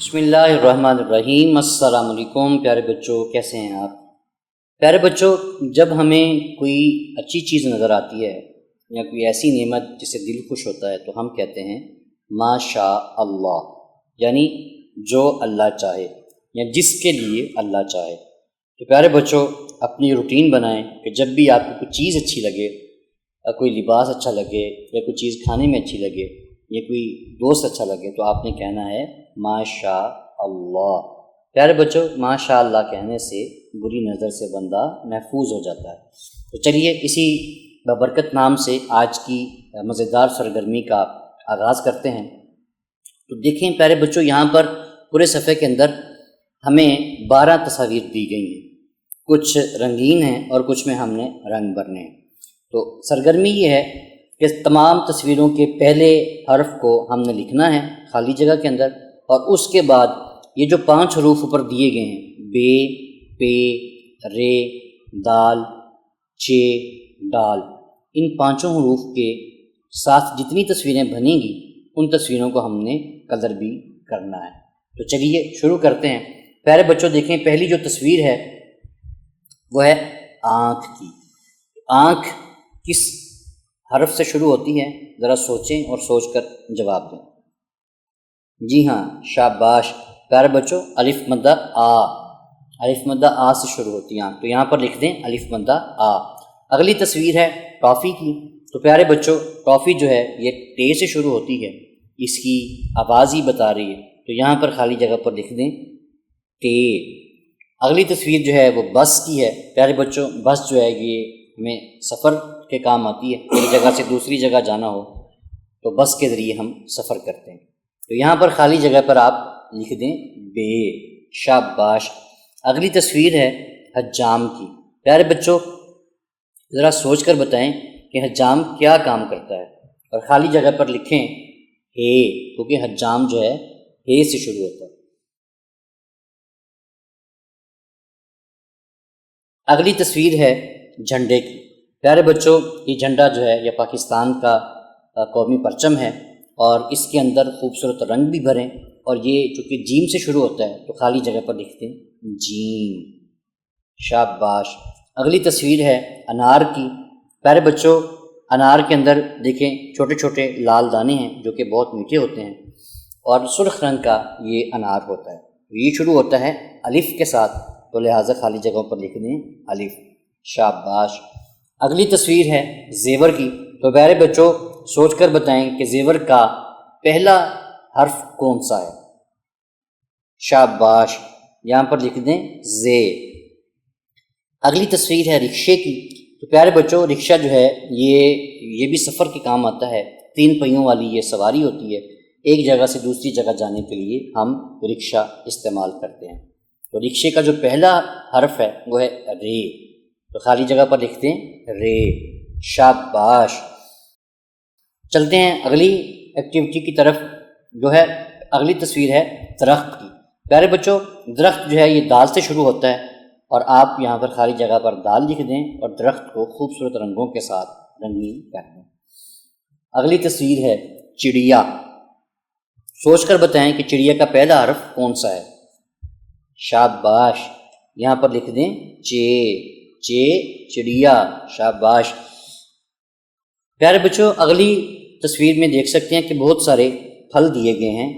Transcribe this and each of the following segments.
بسم اللہ الرحمن الرحیم۔ السلام علیکم پیارے بچوں، کیسے ہیں آپ؟ پیارے بچوں، جب ہمیں کوئی اچھی چیز نظر آتی ہے یا کوئی ایسی نعمت جس سے دل خوش ہوتا ہے تو ہم کہتے ہیں ما شاء اللہ، یعنی جو اللہ چاہے یا جس کے لیے اللہ چاہے۔ تو پیارے بچوں، اپنی روٹین بنائیں کہ جب بھی آپ کو کوئی چیز اچھی لگے، کوئی لباس اچھا لگے یا کوئی چیز کھانے میں اچھی لگے یا کوئی دوست اچھا لگے تو آپ نے کہنا ہے ما شاء اللہ۔ پیارے بچوں، ما شاء اللہ کہنے سے بری نظر سے بندہ محفوظ ہو جاتا ہے۔ تو چلیے اسی ببرکت نام سے آج کی مزیدار سرگرمی کا آغاز کرتے ہیں۔ تو دیکھیں پیارے بچوں، یہاں پر پورے صفحے کے اندر ہمیں 12 تصاویر دی گئی ہیں، کچھ رنگین ہیں اور کچھ میں ہم نے رنگ بھرنے ہیں۔ تو سرگرمی یہ ہے کہ تمام تصویروں کے پہلے حرف کو ہم نے لکھنا ہے خالی جگہ کے اندر، اور اس کے بعد یہ جو 5 حروف اوپر دیے گئے ہیں بے، پے، رے، دال، چے، ڈال، ان 5 حروف کے ساتھ جتنی تصویریں بنیں گی ان تصویروں کو ہم نے کلر بھی کرنا ہے۔ تو چلیے شروع کرتے ہیں۔ پیارے بچوں دیکھیں، پہلی جو تصویر ہے وہ ہے آنکھ کی۔ آنکھ کس حرف سے شروع ہوتی ہے؟ ذرا سوچیں اور سوچ کر جواب دیں۔ جی ہاں، شاباش پیارے بچوں، الف مدہ آ، الف مدہ آ سے شروع ہوتی ہے آنکھ، تو یہاں پر لکھ دیں الف مدہ آ۔ اگلی تصویر ہے ٹافی کی۔ تو پیارے بچوں، ٹافی جو ہے یہ ٹے سے شروع ہوتی ہے، اس کی آواز ہی بتا رہی ہے، تو یہاں پر خالی جگہ پر لکھ دیں ٹے۔ اگلی تصویر جو ہے وہ بس کی ہے۔ پیارے بچوں، بس جو ہے یہ ہمیں سفر کے کام آتی ہے، ایک جگہ سے دوسری جگہ جانا ہو تو بس کے ذریعے ہم سفر کرتے ہیں، تو یہاں پر خالی جگہ پر آپ لکھ دیں بے۔ شاباش۔ اگلی تصویر ہے حجام کی۔ پیارے بچوں ذرا سوچ کر بتائیں کہ حجام کیا کام کرتا ہے، اور خالی جگہ پر لکھیں ہے، کیونکہ حجام جو ہے ہے سے شروع ہوتا ہے۔ اگلی تصویر ہے جھنڈے کی۔ پیارے بچوں، یہ جھنڈا جو ہے یہ پاکستان کا قومی پرچم ہے، اور اس کے اندر خوبصورت رنگ بھی بھریں، اور یہ چونکہ جیم سے شروع ہوتا ہے تو خالی جگہ پر لکھ دیں جیم۔ شاباش۔ اگلی تصویر ہے انار کی۔ پیارے بچوں، انار کے اندر دیکھیں چھوٹے چھوٹے لال دانے ہیں جو کہ بہت میٹھے ہوتے ہیں، اور سرخ رنگ کا یہ انار ہوتا ہے۔ یہ شروع ہوتا ہے الف کے ساتھ، تو لہٰذا خالی جگہوں پر لکھ دیں الف۔ شاباش۔ اگلی تصویر ہے زیور کی۔ تو پیارے بچوں سوچ کر بتائیں کہ زیور کا پہلا حرف کون سا ہے؟ شاباش، یہاں پر لکھ دیں زے۔ اگلی تصویر ہے رکشے کی۔ تو پیارے بچوں، رکشہ جو ہے یہ بھی سفر کے کام آتا ہے، 3 پہیوں والی یہ سواری ہوتی ہے، ایک جگہ سے دوسری جگہ جانے کے لیے ہم رکشہ استعمال کرتے ہیں۔ تو رکشے کا جو پہلا حرف ہے وہ ہے رے، تو خالی جگہ پر لکھ دیں رے۔ شاباش۔ چلتے ہیں اگلی ایکٹیویٹی کی طرف، جو ہے اگلی تصویر ہے درخت کی۔ پیارے بچوں، درخت جو ہے یہ دال سے شروع ہوتا ہے، اور آپ یہاں پر خالی جگہ پر دال لکھ دیں اور درخت کو خوبصورت رنگوں کے ساتھ رنگین کر دیں۔ اگلی تصویر ہے چڑیا۔ سوچ کر بتائیں کہ چڑیا کا پہلا حرف کون سا ہے؟ شاباش، یہاں پر لکھ دیں چے، چے چڑیا۔ شاباش۔ پیارے بچوں، اگلی تصویر میں دیکھ سکتے ہیں کہ بہت سارے پھل دیے گئے ہیں،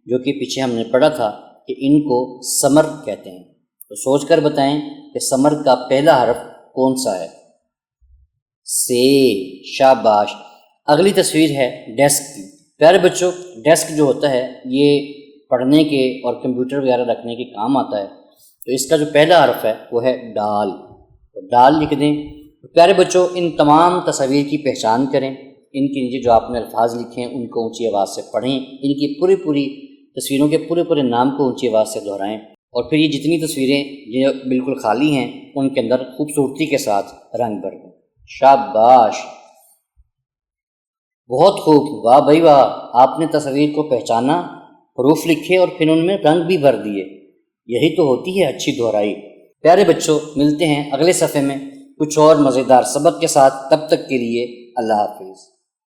جو کہ پیچھے ہم نے پڑھا تھا کہ ان کو ثمر کہتے ہیں، تو سوچ کر بتائیں کہ ثمر کا پہلا حرف کون سا ہے؟ سے۔ شاباش۔ اگلی تصویر ہے ڈیسک کی۔ پیارے بچوں، ڈیسک جو ہوتا ہے یہ پڑھنے کے اور کمپیوٹر وغیرہ رکھنے کے کام آتا ہے، تو اس کا جو پہلا حرف ہے وہ ہے ڈال، تو ڈال لکھ دیں۔ پیارے بچوں، ان تمام تصاویر کی پہچان کریں، ان کے نیچے جو آپ نے الفاظ لکھے ہیں ان کو اونچی آواز سے پڑھیں، ان کی پوری تصویروں کے پورے نام کو اونچی آواز سے دہرائیں، اور پھر یہ جتنی تصویریں جو بالکل خالی ہیں ان کے اندر خوبصورتی کے ساتھ رنگ بھر دیں۔ شاباش، بہت خوب، واہ بھائی واہ، آپ نے تصویر کو پہچانا، حروف لکھے اور پھر ان میں رنگ بھی بھر دیے، یہی تو ہوتی ہے اچھی دہرائی۔ پیارے بچوں، ملتے ہیں اگلے صفحے میں کچھ اور مزیدار سبق کے ساتھ، تب تک کے لیے اللہ حافظ۔